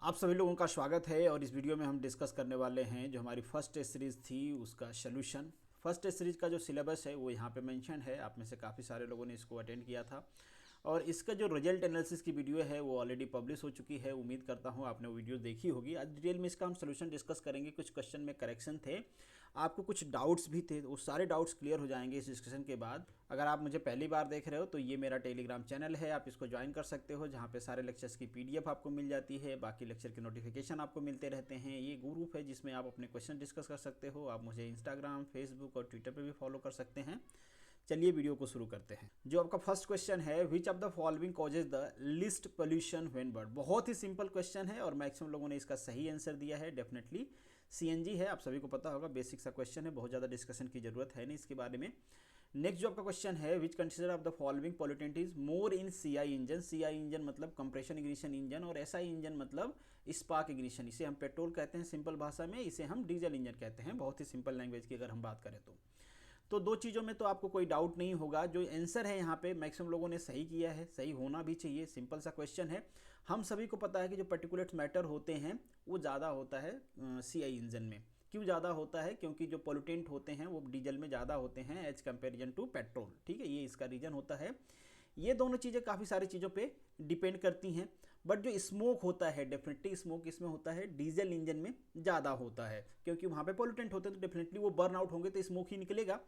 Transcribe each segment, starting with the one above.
आप सभी लोगों का स्वागत है और इस वीडियो में हम डिस्कस करने वाले हैं जो हमारी फर्स्ट टेस्ट सीरीज़ थी उसका सोल्यूशन। फर्स्ट टेस्ट सीरीज़ का जो सिलेबस है वो यहाँ पे मेंशन है। आप में से काफ़ी सारे लोगों ने इसको अटेंड किया था और इसका जो रिजल्ट एनालिसिस की वीडियो है वो ऑलरेडी पब्लिश हो चुकी है। उम्मीद करता हूँ आपने वो वीडियो देखी होगी। आज डिटेल में इसका हम सोल्यूशन डिस्कस करेंगे। कुछ क्वेश्चन में करेक्शन थे, आपको कुछ डाउट्स भी थे, वो सारे डाउट्स क्लियर हो जाएंगे इस डिस्कशन के बाद। अगर आप मुझे पहली बार देख रहे हो तो ये मेरा टेलीग्राम चैनल है, आप इसको ज्वाइन कर सकते हो, जहाँ पे सारे लेक्चर्स की पीडीएफ आपको मिल जाती है, बाकी लेक्चर के नोटिफिकेशन आपको मिलते रहते हैं। ये ग्रुप है जिसमें आप अपने क्वेश्चन डिस्कस कर सकते हो। आप मुझे इंस्टाग्राम, फेसबुक और ट्विटर पर भी फॉलो कर सकते हैं। चलिए वीडियो को शुरू करते हैं। जो आपका फर्स्ट क्वेश्चन है, which of the following causes the list pollution when burn. बहुत ही सिंपल क्वेश्चन है और मैक्सिमम लोगों ने इसका सही आंसर दिया है। डेफिनेटली सीएनजी है, आप सभी को पता होगा, बेसिक सा क्वेश्चन है, बहुत ज़्यादा डिस्कशन की जरूरत है नहीं इसके बारे में। नेक्स्ट जो आपका क्वेश्चन है, which consider of the following pollutant is more in CI engine. CI engine मतलब कंप्रेशन इग्निशन इंजन और एसआई इंजन मतलब स्पार्क इग्निशन। इसे हम पेट्रोल कहते हैं सिंपल भाषा में, इसे हम डीजल इंजन कहते हैं बहुत ही सिंपल लैंग्वेज की अगर हम बात करें तो दो चीज़ों में तो आपको कोई डाउट नहीं होगा। जो आंसर है यहाँ पे मैक्सिमम लोगों ने सही किया है, सही होना भी चाहिए, सिंपल सा क्वेश्चन है। हम सभी को पता है कि जो पर्टिकुलेट मैटर होते हैं वो ज़्यादा होता है सीआई इंजन में। क्यों ज़्यादा होता है? क्योंकि जो पोल्यूटेंट होते हैं वो डीजल में ज़्यादा होते हैं एज कंपेरिजन टू पेट्रोल। ठीक है, ये इसका रीज़न होता है। ये दोनों चीज़ें काफ़ी सारी चीज़ों पे डिपेंड करती हैं। बट जो स्मोक होता है, डेफिनेटली स्मोक इसमें होता है डीजल इंजन में ज़्यादा होता है, क्योंकि वहाँ पे पोल्यूटेंट होते हैं तो डेफिनेटली वो बर्न आउट होंगे तो स्मोक ही निकलेगा।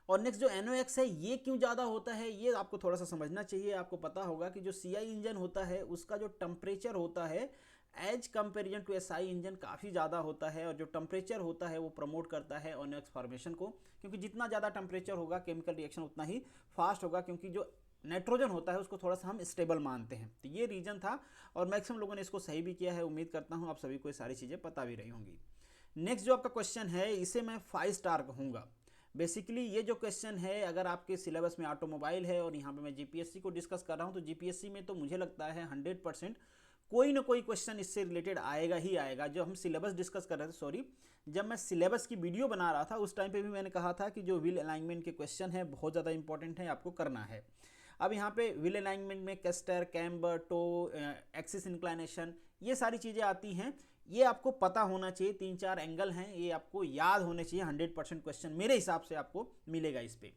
और नेक्स्ट जो NOx है, ये क्यों ज़्यादा होता है ये आपको थोड़ा सा समझना चाहिए। आपको पता होगा कि जो CI इंजन होता है उसका जो टेम्परेचर होता है as comparison to SI engine काफ़ी ज़्यादा होता है। और जो टेम्परेचर होता है वो प्रमोट करता है NOx फॉर्मेशन को, क्योंकि जितना ज़्यादा टेम्परेचर होगा केमिकल रिएक्शन उतना ही फास्ट होगा, क्योंकि जो नाइट्रोजन होता है उसको थोड़ा सा हम स्टेबल मानते हैं। तो ये रीज़न था और मैक्सिमम लोगों ने इसको सही भी किया है। उम्मीद करता हूँ आप सभी को ये सारी चीज़ें पता भी रही होंगी। नेक्स्ट जो आपका क्वेश्चन है, इसे मैं 5 स्टार कहूँगा। बेसिकली ये जो क्वेश्चन है, अगर आपके सिलेबस में ऑटोमोबाइल है और यहाँ पे मैं जीपीएससी को डिस्कस कर रहा हूँ तो जीपीएससी में तो मुझे लगता है 100% कोई ना कोई क्वेश्चन इससे रिलेटेड आएगा ही आएगा। जो हम सिलेबस डिस्कस कर रहे थे, सॉरी, जब मैं सिलेबस की वीडियो बना रहा था उस टाइम पे भी मैंने कहा था कि जो व्हील अलाइनमेंट के क्वेश्चन है बहुत ज़्यादा इंपॉर्टेंट है, आपको करना है। अब यहाँ पे व्हील अलाइनमेंट में caster, camber, toe, axis inclination, ये सारी चीज़ें आती हैं। ये आपको पता होना चाहिए। 3-4 एंगल हैं, ये आपको याद होने चाहिए। 100% क्वेश्चन मेरे हिसाब से आपको मिलेगा इस पे।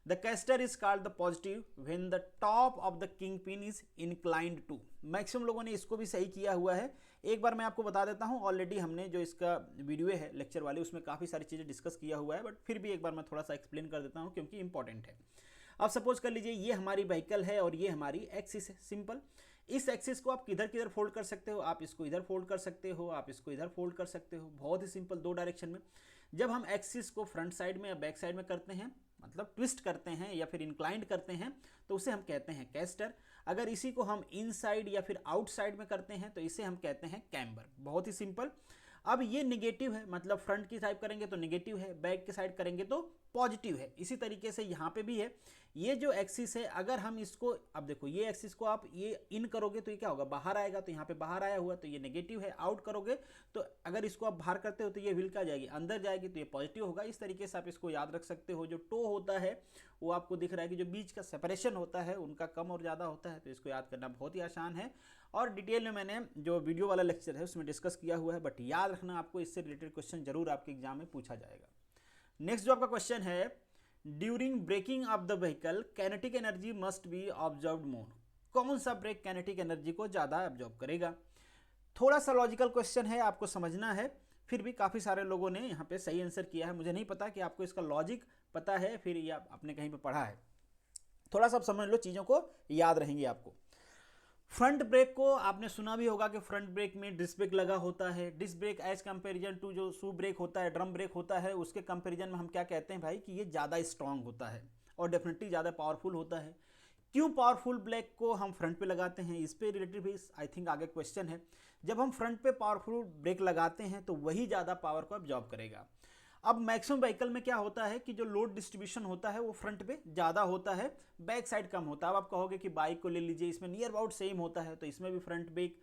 The caster is called the positive when the top of the king pin is inclined to. Maximum लोगों ने इसको भी सही किया हुआ है। एक बार मैं आपको बता देता हूँ, ऑलरेडी हमने जो इसका वीडियो है लेक्चर वाले उसमें काफ़ी सारी चीज़ें डिस्कस किया हुआ है, बट फिर भी एक बार मैं थोड़ा सा एक्सप्लेन कर देता हूँ क्योंकि इंपॉर्टेंट है। अब सपोज कर लीजिए ये हमारी व्हीकल है और ये हमारी एक्सिस है। सिंपल, इस एक्सिस को आप किधर किधर फोल्ड कर सकते हो, आप इसको इधर फोल्ड कर सकते हो, आप इसको इधर फोल्ड कर सकते हो। बहुत ही सिंपल, 2 डायरेक्शन में। जब हम एक्सिस को फ्रंट साइड में या बैक साइड में करते हैं, मतलब ट्विस्ट करते हैं या फिर इंक्लाइंड करते हैं, तो उसे हम कहते हैं कैस्टर। अगर इसी को हम इनसाइड या फिर आउटसाइड में करते हैं तो इसे हम कहते हैं कैम्बर। बहुत ही सिंपल। अब ये निगेटिव है, मतलब फ्रंट की साइड करेंगे तो निगेटिव है, बैक की साइड करेंगे तो पॉजिटिव है। इसी तरीके से यहाँ पे भी है। ये जो एक्सिस है, अगर हम इसको, अब देखो ये एक्सिस को आप ये इन करोगे तो ये क्या होगा, बाहर आएगा, तो यहाँ पे बाहर आया हुआ तो ये नेगेटिव है। आउट करोगे तो अगर इसको आप बाहर करते हो तो ये व्हील क्या जाएगी, अंदर जाएगी, तो ये पॉजिटिव होगा। इस तरीके से आप इसको याद रख सकते हो। जो टो होता है वो आपको दिख रहा है कि जो बीच का सेपरेशन होता है उनका कम और ज़्यादा होता है, तो इसको याद करना बहुत ही आसान है। और डिटेल में मैंने जो वीडियो वाला लेक्चर है उसमें डिस्कस किया हुआ है, बट याद रखना आपको, इससे रिलेटेड क्वेश्चन जरूर आपके एग्जाम में पूछा जाएगा। नेक्स्ट जो आपका क्वेश्चन है, during braking of the vehicle kinetic energy must be observed more. कौन सा ब्रेक काइनेटिक एनर्जी को ज़्यादा ऑब्जर्व करेगा? थोड़ा सा लॉजिकल क्वेश्चन है, आपको समझना है। फिर भी काफ़ी सारे लोगों ने यहाँ पे सही आंसर किया है। मुझे नहीं पता कि आपको इसका लॉजिक पता है फिर या आपने कहीं पे पढ़ा है। थोड़ा सा समझ लो, चीज़ों को याद रहेंगी आपको। फ्रंट ब्रेक को आपने सुना भी होगा कि फ्रंट ब्रेक में डिस्क ब्रेक लगा होता है। Disc brake as comparison to जो शू ब्रेक होता है, ड्रम ब्रेक होता है, उसके कंपैरिजन में हम क्या कहते हैं भाई कि ये ज़्यादा स्ट्रांग होता है और डेफिनेटली ज़्यादा पावरफुल होता है। क्यों पावरफुल ब्रेक को हम फ्रंट पे लगाते हैं, इस पे रिलेटेड भी आई थिंक आगे क्वेश्चन है। जब हम फ्रंट पे पावरफुल ब्रेक लगाते हैं तो वही ज़्यादा पावर को अब्जॉर्ब करेगा। अब मैक्सिमम व्हीकल में क्या होता है कि जो लोड डिस्ट्रीब्यूशन होता है वो फ्रंट पे ज़्यादा होता है, बैक साइड कम होता है। अब आप कहोगे कि बाइक को ले लीजिए, इसमें नियर अबाउट सेम होता है, तो इसमें भी फ्रंट ब्रेक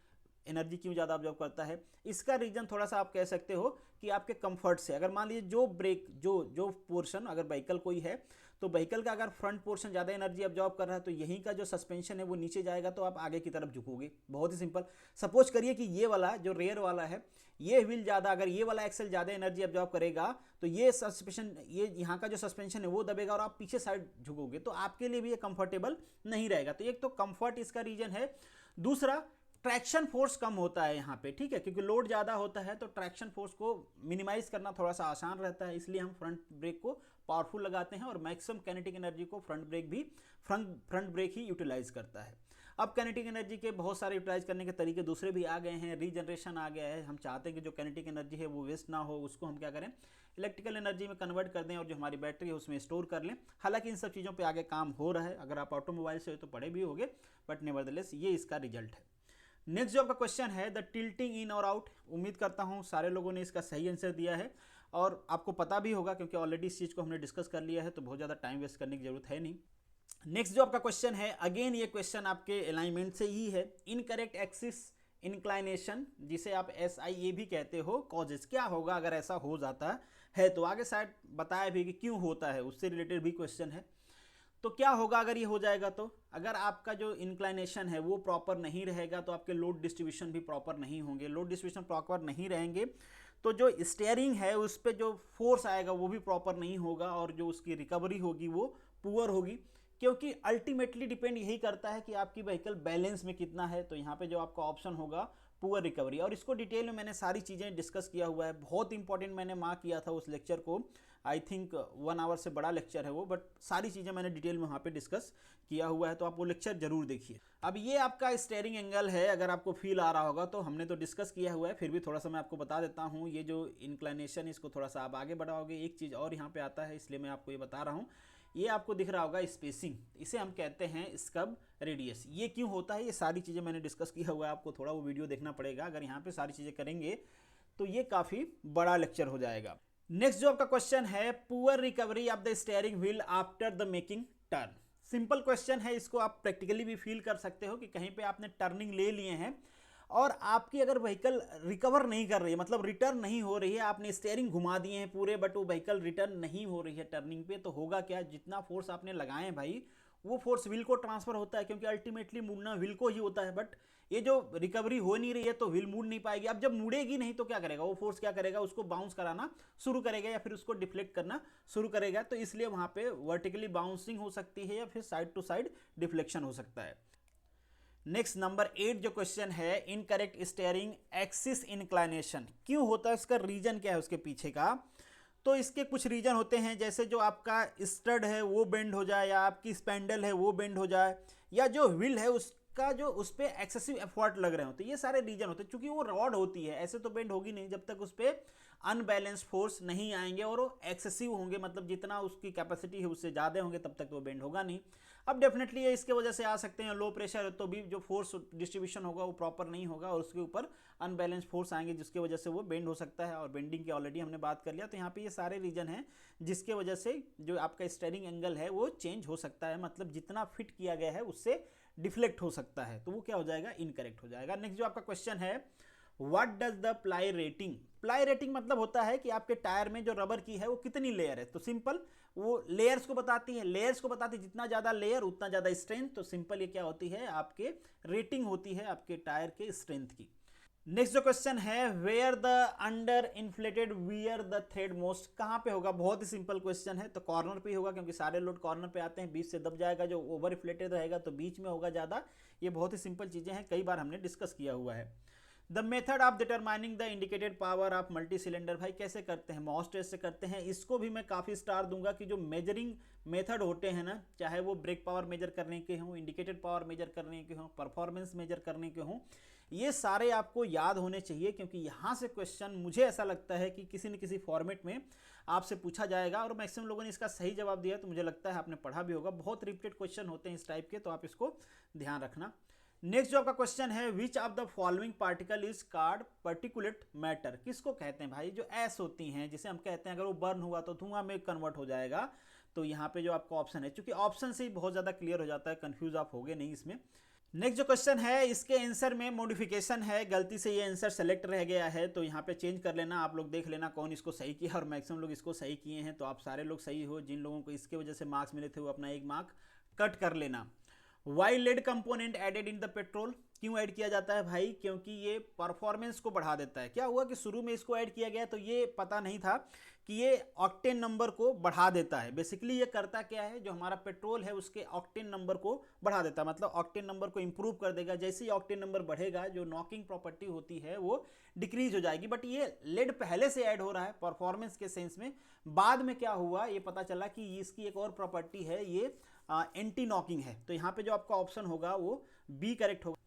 एनर्जी क्यों ज़्यादा ऑब्जॉर्व करता है? इसका रीज़न थोड़ा सा आप कह सकते हो कि आपके कंफर्ट से। अगर मान लीजिए जो ब्रेक जो पोर्शन अगर व्हीकल कोई है तो व्हीकल का अगर फ्रंट पोर्शन ज़्यादा एनर्जी ऑब्जॉर्व कर रहा है तो यहीं का जो सस्पेंशन है वो नीचे जाएगा तो आप आगे की तरफ झुकोगे। बहुत ही सिंपल। सपोज करिए कि ये वाला जो रेयर वाला है ये व्हील ज़्यादा, अगर ये वाला एक्सल ज़्यादा एनर्जी ऑब्जॉर्व करेगा तो ये सस्पेंशन, ये यहाँ का जो सस्पेंशन है वो दबेगा और आप पीछे साइड झुकोगे तो आपके लिए भी ये कंफर्टेबल नहीं रहेगा। तो एक तो कंफर्ट इसका रीजन है। दूसरा, ट्रैक्शन फोर्स कम होता है यहाँ पे, ठीक है, क्योंकि लोड ज़्यादा होता है तो ट्रैक्शन फोर्स को मिनिमाइज करना थोड़ा सा आसान रहता है, इसलिए हम फ्रंट ब्रेक को पावरफुल लगाते हैं और मैक्सिमम काइनेटिक एनर्जी को फ्रंट ब्रेक ही यूटिलाइज करता है। अब काइनेटिक एनर्जी के बहुत सारे यूटिलाइज करने के तरीके दूसरे भी आ गए हैं, रीजनरेशन आ गया है। हम चाहते हैं कि जो काइनेटिक एनर्जी है वो वेस्ट ना हो, उसको हम क्या करें, इलेक्ट्रिकल एनर्जी में कन्वर्ट कर दें और जो हमारी बैटरी है उसमें स्टोर कर लें। हालांकि इन सब चीज़ों पे आगे काम हो रहा है, अगर आप ऑटोमोबाइल से हो तो पढ़े भी होंगे, बट नेवरदलेस ये इसका रिजल्ट है। नेक्स्ट जो आपका क्वेश्चन है, द टिल्टिंग इन और आउट। उम्मीद करता हूँ सारे लोगों ने इसका सही आंसर दिया है और आपको पता भी होगा क्योंकि ऑलरेडी इस चीज़ को हमने डिस्कस कर लिया है, तो बहुत ज़्यादा टाइम वेस्ट करने की जरूरत है नहीं। नेक्स्ट जो आपका क्वेश्चन है, अगेन ये क्वेश्चन आपके अलाइनमेंट से ही है। इनकरेक्ट एक्सिस इंक्लाइनेशन, जिसे आप SIA भी कहते हो, कॉजेस क्या होगा अगर ऐसा हो जाता है? तो आगे शायद बताया भी कि क्यों होता है, उससे रिलेटेड भी क्वेश्चन है। तो क्या होगा अगर ये हो जाएगा? तो अगर आपका जो इंक्लाइनेशन है वो प्रॉपर नहीं रहेगा तो आपके लोड डिस्ट्रीब्यूशन भी प्रॉपर नहीं होंगे। लोड डिस्ट्रीब्यूशन प्रॉपर नहीं रहेंगे तो जो स्टीयरिंग है उस पर जो फोर्स आएगा वो भी प्रॉपर नहीं होगा और जो उसकी रिकवरी होगी वो पुअर होगी, क्योंकि अल्टीमेटली डिपेंड यही करता है कि आपकी व्हीकल बैलेंस में कितना है। तो यहाँ पे जो आपका ऑप्शन होगा पुअर रिकवरी, और इसको डिटेल में मैंने सारी चीज़ें डिस्कस किया हुआ है, बहुत इंपॉर्टेंट मैंने मार्क किया था उस लेक्चर को। आई थिंक 1 आवर से बड़ा लेक्चर है वो, बट सारी चीज़ें मैंने डिटेल में वहाँ पे डिस्कस किया हुआ है, तो आप वो लेक्चर जरूर देखिए। अब ये आपका स्टीयरिंग एंगल है, अगर आपको फील आ रहा होगा तो हमने तो डिस्कस किया हुआ है, फिर भी थोड़ा सा मैं आपको बता देता हूँ। ये जो इंक्लाइनेशन इसको थोड़ा सा आप आगे बढ़ाओगे, एक चीज़ और यहाँ पे आता है इसलिए मैं आपको ये बता रहा हूँ। ये आपको दिख रहा होगा स्पेसिंग, इसे हम कहते हैं स्कब रेडियस। ये क्यों होता है ये सारी चीज़ें मैंने डिस्कस किया हुआ है, आपको थोड़ा वो वीडियो देखना पड़ेगा। अगर यहाँ पे सारी चीज़ें करेंगे तो ये काफ़ी बड़ा लेक्चर हो जाएगा। नेक्स्ट जो आपका क्वेश्चन है, poor recovery of the steering wheel after the making turn. Simple question है, इसको आप प्रैक्टिकली भी फील कर सकते हो कि कहीं पे आपने टर्निंग ले लिए हैं और आपकी अगर व्हीकल रिकवर नहीं कर रही है, मतलब रिटर्न नहीं हो रही है, आपने स्टीयरिंग घुमा दिए हैं पूरे बट वो व्हीकल रिटर्न नहीं हो रही है टर्निंग पे, तो होगा क्या, जितना फोर्स आपने लगाए हैं भाई वो फोर्स व्हील को ट्रांसफर होता है, क्योंकि अल्टीमेटली मुड़ना व्हील को ही होता है। बट ये जो रिकवरी हो नहीं रही है तो व्हील मुड़ नहीं पाएगी। अब जब मुड़ेगी नहीं तो क्या करेगा वो फोर्स, क्या करेगा, उसको बाउंस कराना शुरू करेगा या फिर उसको डिफ्लेक्ट करना शुरू करेगा। तो इसलिए वहां पे वर्टिकली बाउंसिंग हो सकती है या फिर साइड टू साइड डिफ्लेक्शन हो सकता है। नेक्स्ट नंबर 8 जो क्वेश्चन है, इनकरेक्ट स्टीयरिंग एक्सिस इंक्लाइनेशन क्यों होता है, इसका रीजन क्या है उसके पीछे का? तो इसके कुछ रीजन होते हैं, जैसे जो आपका स्टड है वो बेंड हो जाए या आपकी स्पेंडल है वो बेंड हो जाए या जो व्हील है उसका जो उस पर एक्सेसिव एफर्ट लग रहे होते हैं, ये सारे रीजन होते हैं। चूंकि वो रॉड होती है ऐसे तो बेंड होगी नहीं जब तक उस पर अनबैलेंस फोर्स नहीं आएंगे और वो एक्सेसिव होंगे, मतलब जितना उसकी कैपेसिटी है उससे ज़्यादा होंगे तब तक तो वो बेंड होगा नहीं। अब डेफिनेटली ये इसके वजह से आ सकते हैं, लो प्रेशर तो भी जो फोर्स डिस्ट्रीब्यूशन होगा वो प्रॉपर नहीं होगा और उसके ऊपर अनबैलेंस फोर्स आएंगे जिसकी वजह से वो बेंड हो सकता है, और बेंडिंग की ऑलरेडी हमने बात कर लिया। तो यहाँ पे ये सारे रीजन हैं जिसके वजह से जो आपका स्टीयरिंग एंगल है वो चेंज हो सकता है, मतलब जितना फिट किया गया है उससे डिफ्लेक्ट हो सकता है, तो वो क्या हो जाएगा, इनकरेक्ट हो जाएगा। नेक्स्ट जो आपका क्वेश्चन है, what does the ply rating. Ply rating मतलब होता है कि आपके टायर में जो रबर की है वो कितनी लेयर है। तो सिंपल वो लेयर्स को बताती है, लेयर्स को बताती है जितना ज़्यादा लेयर उतना ज़्यादा स्ट्रेंथ। तो सिंपल ये क्या होती है, आपके रेटिंग होती है आपके टायर के स्ट्रेंथ की। नेक्स्ट जो क्वेश्चन है, where the under inflated wear the thread most, कहाँ पे होगा? बहुत ही सिंपल क्वेश्चन है, तो कॉर्नर पे ही होगा क्योंकि सारे लोड कॉर्नर पे आते हैं, बीच से दब जाएगा। जो ओवर इन्फ्लेटेड रहेगा तो बीच में होगा ज़्यादा। ये बहुत ही सिंपल चीज़ें हैं, कई बार हमने डिस्कस किया हुआ है। The method of determining the indicated power of multi cylinder, भाई कैसे करते हैं, मॉस टेस्ट से करते हैं। इसको भी मैं काफ़ी स्टार दूंगा कि जो मेजरिंग मेथड होते हैं ना, चाहे वो ब्रेक पावर मेजर करने के हों, इंडिकेटेड पावर मेजर करने के हों, परफॉर्मेंस मेजर करने के हों, ये सारे आपको याद होने चाहिए, क्योंकि यहाँ से क्वेश्चन मुझे ऐसा लगता है कि किसी न किसी फॉर्मेट में आपसे पूछा जाएगा और मैक्सिमम लोगों ने इसका सही जवाब दिया, तो मुझे लगता है आपने पढ़ा भी होगा। बहुत रिपीटेड क्वेश्चन होते हैं इस टाइप के, तो आप इसको ध्यान रखना। नेक्स्ट जो आपका क्वेश्चन है, which of the following particle is called particulate matter, किसको कहते हैं भाई? जो ऐस होती हैं, जिसे हम कहते हैं अगर वो बर्न हुआ तो धुआं में कन्वर्ट हो जाएगा। तो यहाँ पे जो आपका ऑप्शन है, चूंकि ऑप्शन से ही बहुत ज़्यादा क्लियर हो जाता है, कंफ्यूज आप होगे नहीं इसमें। नेक्स्ट जो क्वेश्चन है इसके आंसर में मॉडिफिकेशन है, गलती से ये आंसर सेलेक्ट रह गया है तो यहाँ पे चेंज कर लेना। आप लोग देख लेना कौन इसको सही किया, और मैक्सिमम लोग इसको सही किए हैं, तो आप सारे लोग सही हो। जिन लोगों को इसके वजह से मार्क्स मिले थे वो अपना 1 मार्क कट कर लेना। Why lead component added in the petrol, क्यों ऐड किया जाता है भाई? क्योंकि ये परफॉर्मेंस को बढ़ा देता है। क्या हुआ कि शुरू में इसको ऐड किया गया तो ये पता नहीं था कि ये ऑक्टेन नंबर को बढ़ा देता है। बेसिकली ये करता क्या है, जो हमारा पेट्रोल है उसके ऑक्टेन नंबर को बढ़ा देता है, मतलब ऑक्टेन नंबर को इंप्रूव कर देगा। जैसे ही ऑक्टेन नंबर बढ़ेगा जो नॉकिंग प्रॉपर्टी होती है वो डिक्रीज हो जाएगी। बट ये लेड पहले से ऐड हो रहा है परफॉर्मेंस के सेंस में। बाद में क्या हुआ ये पता चला कि इसकी एक और प्रॉपर्टी है, ये एंटी नॉकिंग है। तो यहाँ पे जो आपका ऑप्शन होगा वो बी करेक्ट होगा।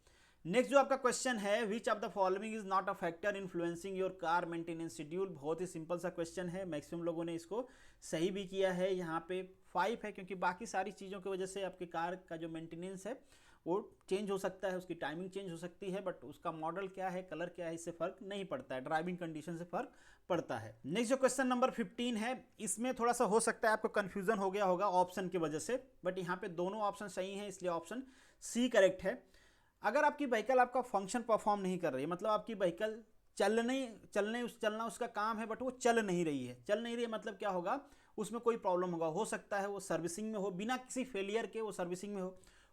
नेक्स्ट जो आपका क्वेश्चन है, which of the following is not a factor influencing your car maintenance schedule. बहुत ही सिंपल सा क्वेश्चन है, मैक्सिमम लोगों ने इसको सही भी किया है। यहाँ पे 5 है, क्योंकि बाकी सारी चीज़ों की वजह से आपके कार का जो मेंटेनेंस है वो चेंज हो सकता है, उसकी टाइमिंग चेंज हो सकती है, बट उसका मॉडल क्या है, कलर क्या है, इससे फर्क नहीं पड़ता है, ड्राइविंग कंडीशन से फर्क पड़ता है। नेक्स्ट जो क्वेश्चन नंबर 15 है, इसमें थोड़ा सा हो सकता है आपको कंफ्यूजन हो गया होगा ऑप्शन की वजह से, बट यहाँ पे दोनों ऑप्शन सही हैं, इसलिए ऑप्शन सी करेक्ट है। अगर आपकी व्हीकल आपका फंक्शन परफॉर्म नहीं कर रही है, मतलब आपकी व्हीकल चलना उसका काम है बट वो चल नहीं रही है, मतलब क्या होगा, उसमें कोई प्रॉब्लम होगा। हो सकता है वो सर्विसिंग में हो, बिना किसी फेलियर के वो सर्विसिंग में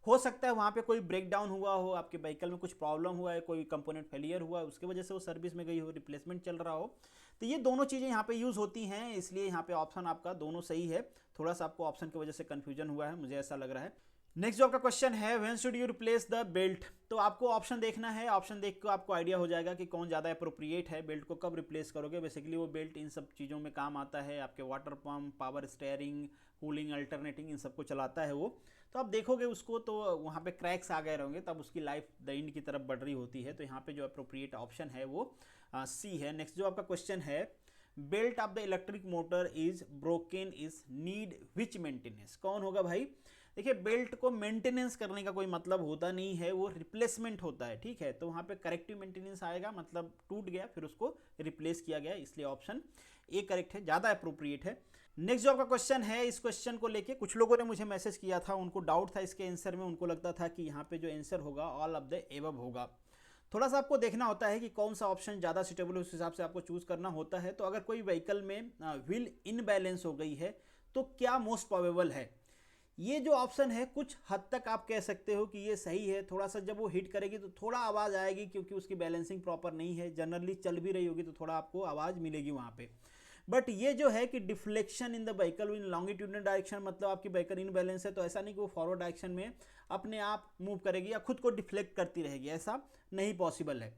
हो सकता है वहाँ पे कोई ब्रेकडाउन हुआ हो, आपके व्हीकल में कुछ प्रॉब्लम हुआ है, कोई कंपोनेंट फेलियर हुआ है, उसकी वजह से वो सर्विस में गई हो, रिप्लेसमेंट चल रहा हो। तो ये दोनों चीज़ें यहाँ पे यूज़ होती हैं, इसलिए यहाँ पे ऑप्शन आपका दोनों सही है। थोड़ा सा आपको ऑप्शन की वजह से कन्फ्यूजन हुआ है, मुझे ऐसा लग रहा है। नेक्स्ट जो आपका क्वेश्चन है, when should you replace the belt. तो आपको ऑप्शन देखना है, ऑप्शन देख कर आपको आइडिया हो जाएगा कि कौन ज़्यादा अप्रोप्रिएट है, बेल्ट को कब रिप्लेस करोगे। बेसिकली वो बेल्ट इन सब चीज़ों में काम आता है, आपके water pump, power steering, cooling, alternating, इन सबको चलाता है वो। तो आप देखोगे उसको तो वहाँ पे क्रैक्स आ गए रहेंगे, तब उसकी लाइफ द एंड की तरफ बढ़ रही होती है। तो यहाँ पे जो अप्रोप्रिएट ऑप्शन है वो सी है। नेक्स्ट जो आपका क्वेश्चन है, belt of the electric motor is broken is need which maintenance. कौन होगा भाई? देखिए, बेल्ट को मेंटेनेंस करने का कोई मतलब होता नहीं है, वो रिप्लेसमेंट होता है, ठीक है। तो वहाँ पे करेक्टिव मेंटेनेंस आएगा, मतलब टूट गया फिर उसको रिप्लेस किया गया, इसलिए ऑप्शन ए करेक्ट है, ज़्यादा अप्रोप्रिएट है। नेक्स्ट जो आपका क्वेश्चन है, इस क्वेश्चन को लेके कुछ लोगों ने मुझे मैसेज किया था, उनको डाउट था इसके आंसर में, उनको लगता था कि यहाँ पे जो आंसर होगा ऑल ऑफ द एबव होगा। थोड़ा सा आपको देखना होता है कि कौन सा ऑप्शन ज़्यादा सूटेबल है, उस हिसाब से आपको चूज़ करना होता है। तो अगर कोई व्हीकल में व्हील इनबैलेंस हो गई है तो क्या मोस्ट प्रोबेबल है, ये जो ऑप्शन है कुछ हद तक आप कह सकते हो कि ये सही है। थोड़ा सा जब वो हिट करेगी तो थोड़ा आवाज़ आएगी, क्योंकि उसकी बैलेंसिंग प्रॉपर नहीं है। जनरली चल भी रही होगी तो थोड़ा आपको आवाज़ मिलेगी वहाँ पे। बट ये जो है कि deflection in the vehicle in longitudinal direction, मतलब आपकी व्हीकल इन बैलेंस है तो ऐसा नहीं कि वो फॉरवर्ड डायरेक्शन में अपने आप मूव करेगी या खुद को डिफ्लेक्ट करती रहेगी, ऐसा नहीं पॉसिबल है।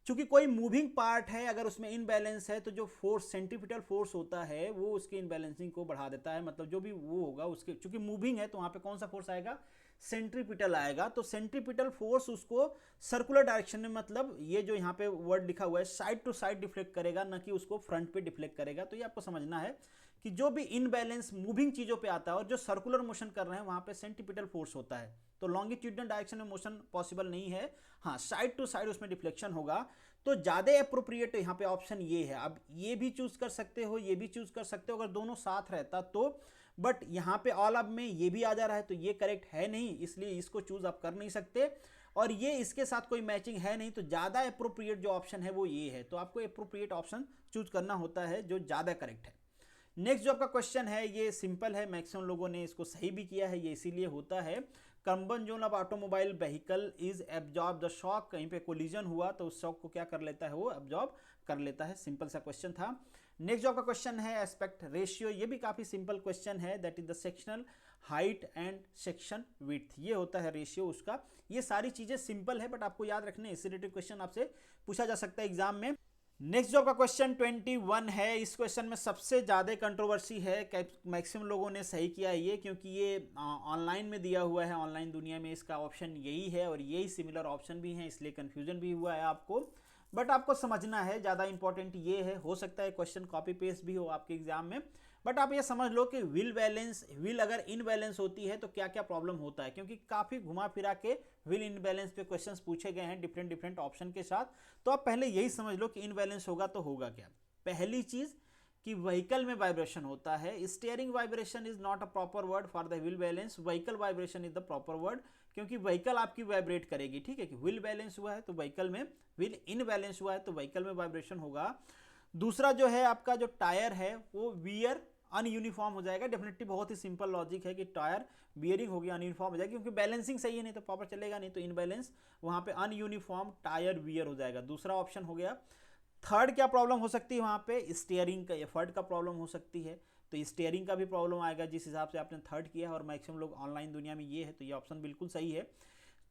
चूंकि कोई मूविंग पार्ट है, अगर उसमें इनबैलेंस है तो जो फोर्स, सेंट्रीपिटल फोर्स होता है, वो उसके इनबैलेंसिंग को बढ़ा देता है। मतलब जो भी वो होगा उसके, चूंकि मूविंग है तो वहाँ पे कौन सा फोर्स आएगा, सेंट्रीपिटल आएगा। तो सेंट्रीपिटल फोर्स उसको सर्कुलर डायरेक्शन में, मतलब ये जो यहाँ पे वर्ड लिखा हुआ है, साइड टू साइड डिफ्लेक्ट करेगा, ना कि उसको फ्रंट पे डिफ्लेक्ट करेगा। तो ये आपको समझना है कि जो भी इनबैलेंस मूविंग चीज़ों पे आता है और जो सर्कुलर मोशन कर रहे हैं वहाँ पे सेंट्रीपिटल फोर्स होता है। तो लॉन्गिट्यूडनल डायरेक्शन में मोशन पॉसिबल नहीं है, हाँ साइड टू साइड उसमें डिफ्लेक्शन होगा। तो ज़्यादा अप्रोप्रिएट यहाँ पे ऑप्शन ये है। अब ये भी चूज़ कर सकते हो, ये भी चूज़ कर सकते हो अगर दोनों साथ रहता तो, बट यहाँ पे ऑल ऑफ में ये भी आ जा रहा है तो ये करेक्ट है नहीं, इसलिए इसको चूज़ आप कर नहीं सकते। और ये इसके साथ कोई मैचिंग है नहीं, तो ज़्यादा अप्रोप्रिएट जो ऑप्शन है वो ये है। तो आपको अप्रोप्रिएट ऑप्शन चूज करना होता है जो ज़्यादा करेक्ट है। नेक्स्ट जो आपका क्वेश्चन है ये सिंपल है, मैक्सिमम लोगों ने इसको सही भी किया है, ये इसीलिए होता है। कंबन zone of automobile vehicle is absorb the shock. कहीं पे कोलिजन हुआ तो उस शॉक को क्या कर लेता है, वो एब्जॉर्ब कर लेता है। सिंपल सा क्वेश्चन था। नेक्स्ट जो आपका क्वेश्चन है एस्पेक्ट रेशियो, ये भी काफ़ी सिंपल क्वेश्चन है। That is the sectional height and section width, ये होता है रेशियो उसका। ये सारी चीज़ें सिंपल है बट आपको याद रखने, इससे रिलेटेड क्वेश्चन आपसे पूछा जा सकता है एग्जाम में। नेक्स्ट जो आपका क्वेश्चन 21 है, इस क्वेश्चन में सबसे ज़्यादा कंट्रोवर्सी है। मैक्सिमम लोगों ने सही किया है ये, क्योंकि ये ऑनलाइन में दिया हुआ है, ऑनलाइन दुनिया में इसका ऑप्शन यही है और यही सिमिलर ऑप्शन भी हैं, इसलिए कन्फ्यूजन भी हुआ है आपको। बट आपको समझना है, ज़्यादा इंपॉर्टेंट ये है। हो सकता है क्वेश्चन कॉपी पेस्ट भी हो आपके एग्जाम में, बट आप ये समझ लो कि व्हील अगर इनबैलेंस होती है तो क्या क्या प्रॉब्लम होता है, क्योंकि काफ़ी घुमा फिरा के व्हील इनबैलेंस पे क्वेश्चंस पूछे गए हैं डिफरेंट ऑप्शन के साथ। तो आप पहले यही समझ लो कि इनबैलेंस होगा तो होगा क्या। पहली चीज़ कि व्हीकल में वाइब्रेशन होता है। Steering vibration is not a proper word for the wheel balance, vehicle vibration is the proper word, क्योंकि व्हीकल आपकी वाइब्रेट करेगी, ठीक है, कि व्हील बैलेंस हुआ है तो व्हीकल में, व्हील इनबैलेंस हुआ है तो व्हीकल में वाइब्रेशन होगा। दूसरा जो है आपका जो टायर है वो वियर अनयूनिफॉर्म हो जाएगा। डेफिनेटली बहुत ही सिंपल लॉजिक है कि टायर बियरिंग होगी अनयूनिफॉर्म हो जाएगी, क्योंकि बैलेंसिंग सही है नहीं तो प्रॉपर चलेगा नहीं, तो इनबैलेंस वहाँ पे अनयूनिफॉर्म टायर वियर हो जाएगा, दूसरा ऑप्शन हो गया। थर्ड क्या प्रॉब्लम हो सकती है वहाँ पे, स्टीयरिंग का एफर्ट का प्रॉब्लम हो सकती है, तो स्टीयरिंग का भी प्रॉब्लम आएगा जिस हिसाब से आपने थर्ड किया है, और मैक्सिमम लोग ऑनलाइन दुनिया में ये है, तो ये ऑप्शन बिल्कुल सही है।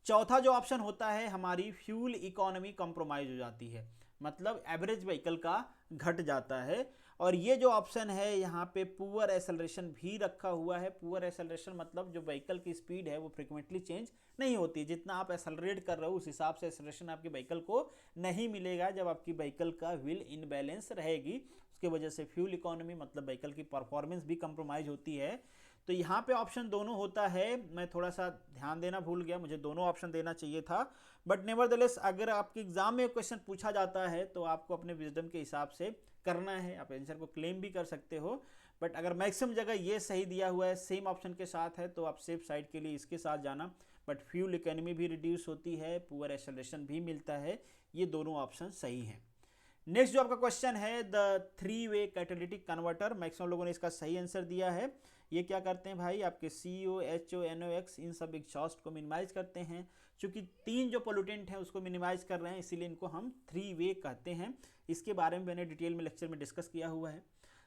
चौथा जो ऑप्शन होता है, हमारी फ्यूल इकोनॉमी कंप्रोमाइज हो जाती है, मतलब एवरेज व्हीकल का घट जाता है। और ये जो ऑप्शन है यहाँ पे पुअर एक्सेलरेशन भी रखा हुआ है। पुअर एक्सेलरेशन मतलब जो व्हीकल की स्पीड है वो फ्रिक्वेंटली चेंज नहीं होती, जितना आप एक्सेलरेट कर रहे हो उस हिसाब से एक्सेलरेशन आपके व्हीकल को नहीं मिलेगा जब आपकी व्हीकल का व्हील इनबैलेंस रहेगी। उसके वजह से फ्यूल इकोनॉमी मतलब व्हीकल की परफॉर्मेंस भी कंप्रोमाइज होती है। तो यहाँ पे ऑप्शन दोनों होता है, मैं थोड़ा सा ध्यान देना भूल गया, मुझे दोनों ऑप्शन देना चाहिए था, बट नेवरदलेस अगर आपके एग्जाम में क्वेश्चन पूछा जाता है तो आपको अपने विजडम के हिसाब से करना है, आप आंसर को क्लेम भी कर सकते हो, बट अगर मैक्सिमम जगह ये सही दिया हुआ है सेम ऑप्शन के साथ है तो आप सेफ साइड के लिए इसके साथ जाना। बट फ्यूल इकोनॉमी भी रिड्यूस होती है, पुअर एक्सेलरेशन भी मिलता है, ये दोनों ऑप्शन सही हैं। नेक्स्ट जो आपका क्वेश्चन है, द 3-वे कैटालिटिक कन्वर्टर, मैक्सिमम लोगों ने इसका सही आंसर दिया है। ये क्या करते हैं भाई, आपके CO, HO, NOx इन सब एग्जॉस्ट को मिनिमाइज करते हैं। चूंकि 3 जो पोल्यूटेंट हैं उसको मिनिमाइज कर रहे हैं, इसीलिए इनको हम 3-वे कहते हैं। इसके बारे में मैंने डिटेल में लेक्चर में डिस्कस किया हुआ है।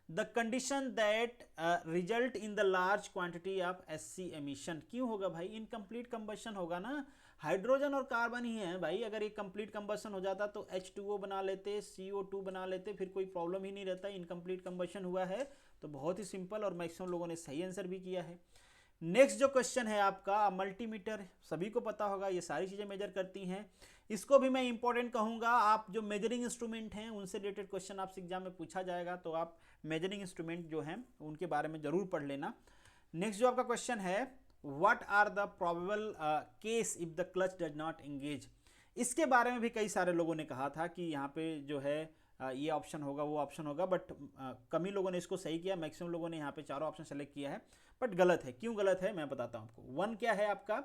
The condition that result in the large quantity of SC emission, क्यों होगा भाई, इनकम्प्लीट कंबशन होगा ना, हाइड्रोजन और कार्बन ही है भाई, अगर ये कंप्लीट कंबशन हो जाता तो H2O बना लेते, CO2 बना लेते, फिर कोई प्रॉब्लम ही नहीं रहता। इनकम्प्लीट कंबशन हुआ है तो बहुत ही सिंपल, और मैक्सिमम लोगों ने सही आंसर भी किया है। नेक्स्ट जो क्वेश्चन है आपका, मल्टीमीटर, सभी को पता होगा ये सारी चीज़ें मेजर करती हैं, इसको भी मैं इंपॉर्टेंट कहूँगा। आप जो मेजरिंग इंस्ट्रूमेंट हैं उनसे रिलेटेड क्वेश्चन आपसे एग्जाम में पूछा जाएगा, तो आप मेजरिंग इंस्ट्रूमेंट जो हैं उनके बारे में ज़रूर पढ़ लेना। नेक्स्ट जो आपका क्वेश्चन है, what are the probable case if the clutch does not engage, इसके बारे में भी कई सारे लोगों ने कहा था कि यहाँ पे जो है ये ऑप्शन होगा वो ऑप्शन होगा, बट कम ही लोगों ने इसको सही किया, मैक्सिमम लोगों ने यहाँ पे चारों ऑप्शन सेलेक्ट किया है, बट गलत है। क्यों गलत है मैं बताता हूँ आपको। 1 क्या है आपका,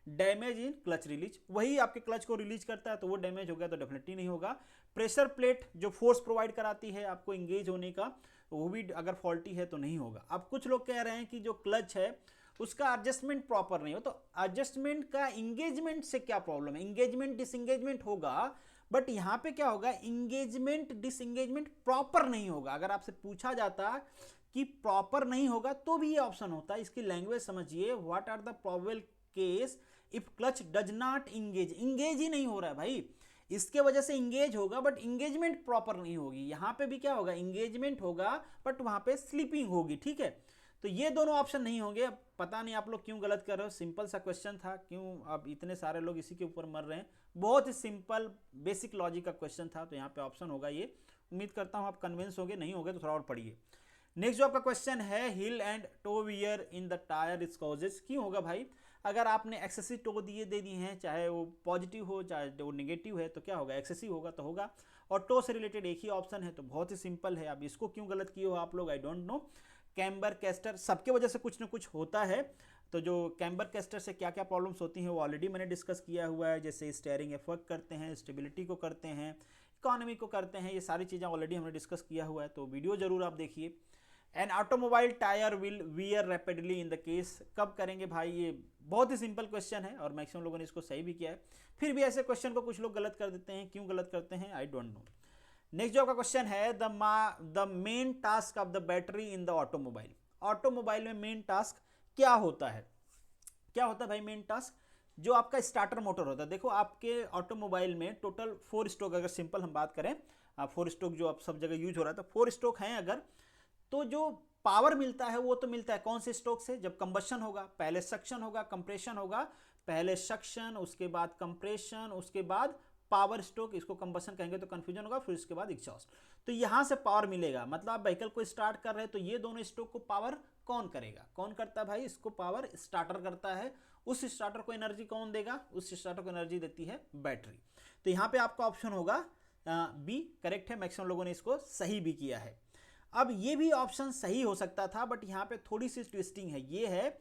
डैमेज इन क्लच रिलीज, वही आपके क्लच को रिलीज करता है तो वो डैमेज हो गया तो डेफिनेटली नहीं होगा। प्रेशर प्लेट जो फोर्स प्रोवाइड कराती है आपको इंगेज होने का, वो भी अगर फॉल्टी है तो नहीं होगा। अब कुछ लोग कह रहे हैं कि जो क्लच है उसका एडजस्टमेंट प्रॉपर नहीं हो, तो एडजस्टमेंट का इंगेजमेंट से क्या प्रॉब्लम है, इंगेजमेंट डिसंगेजमेंट होगा, बट यहाँ पे क्या होगा, इंगेजमेंट डिसंगेजमेंट प्रॉपर नहीं होगा। अगर आपसे पूछा जाता कि प्रॉपर नहीं होगा तो भी ये ऑप्शन होता है। इसकी लैंग्वेज समझिए, what are the probable case if clutch does not engage, engage ही नहीं हो रहा है भाई, इसके वजह से इंगेज होगा बट इंगेजमेंट प्रॉपर नहीं होगी। यहाँ पे भी क्या होगा, इंगेजमेंट होगा बट वहाँ पे स्लीपिंग होगी, ठीक है। तो ये दोनों ऑप्शन नहीं होंगे। अब पता नहीं आप लोग क्यों गलत कर रहे हो, सिंपल सा क्वेश्चन था, क्यों अब इतने सारे लोग इसी के ऊपर मर रहे हैं, बहुत ही सिंपल बेसिक लॉजिक का क्वेश्चन था, तो यहाँ पे ऑप्शन होगा ये। उम्मीद करता हूँ आप कन्विंस होगे, नहीं होगे तो थोड़ा और पढ़िए। नेक्स्ट जो आपका क्वेश्चन है, heel and toe wear in the tyre is causes, क्यों होगा भाई, अगर आपने एक्सेसिव टो दे दिए हैं, चाहे वो पॉजिटिव हो चाहे वो नेगेटिव है, तो क्या होगा, एक्सेसिव होगा तो होगा। और टो से रिलेटेड एक ही ऑप्शन है, तो बहुत ही सिंपल है। अब इसको क्यों गलत किए हो आप लोग, I don't know. Camber castor, सबके वजह से कुछ ना कुछ होता है, तो जो कैम्बर कैस्टर से क्या क्या प्रॉब्लम्स होती हैं वो ऑलरेडी मैंने डिस्कस किया हुआ है, जैसे स्टीयरिंग एफर्ट करते हैं, स्टेबिलिटी को करते हैं, इकोनॉमी को करते हैं, ये सारी चीज़ें ऑलरेडी हमने डिस्कस किया हुआ है, तो वीडियो जरूर आप देखिए। An automobile tyre will wear rapidly in the case, कब करेंगे भाई, ये बहुत ही सिंपल क्वेश्चन है और मैक्सिमम लोगों ने इसको सही भी किया है। फिर भी ऐसे क्वेश्चन को कुछ लोग गलत कर देते हैं, क्यों गलत करते हैं आई डोंट नो। नेक्स्ट जो आपका क्वेश्चन है, the main task of the battery in the automobile, automobile में मेन टास्क क्या होता है, क्या होता है भाई मेन टास्क, जो आपका स्टार्टर मोटर होता है। देखो आपके ऑटोमोबाइल में टोटल 4 स्ट्रोक, अगर सिंपल हम बात करें 4 स्ट्रोक जो अब सब जगह यूज हो रहा है, तो 4 स्ट्रोक हैं अगर, तो जो पावर मिलता है वो तो मिलता है कौन से स्ट्रोक से, जब कंबशन होगा, पहले सक्शन होगा, कंप्रेशन होगा, पहले सक्शन उसके बाद कंप्रेशन उसके बाद पावर स्ट्रोक, इसको कंबशन कहेंगे तो कंफ्यूजन होगा, फिर उसके बाद एग्जॉस्ट। तो यहां से पावर मिलेगा, मतलब आप व्हीकल को स्टार्ट कर रहे हैं तो ये दोनों स्ट्रोक को पावर कौन करेगा, कौन करता है भाई, इसको पावर स्टार्टर करता है। उस स्टार्टर को एनर्जी कौन देगा, उस स्टार्टर को एनर्जी देती है बैटरी। तो यहाँ पे आपका ऑप्शन होगा बी करेक्ट है, मैक्सिमम लोगों ने इसको सही भी किया है। अब ये भी ऑप्शन सही हो सकता था, बट यहाँ पे थोड़ी सी ट्विस्टिंग है। ये है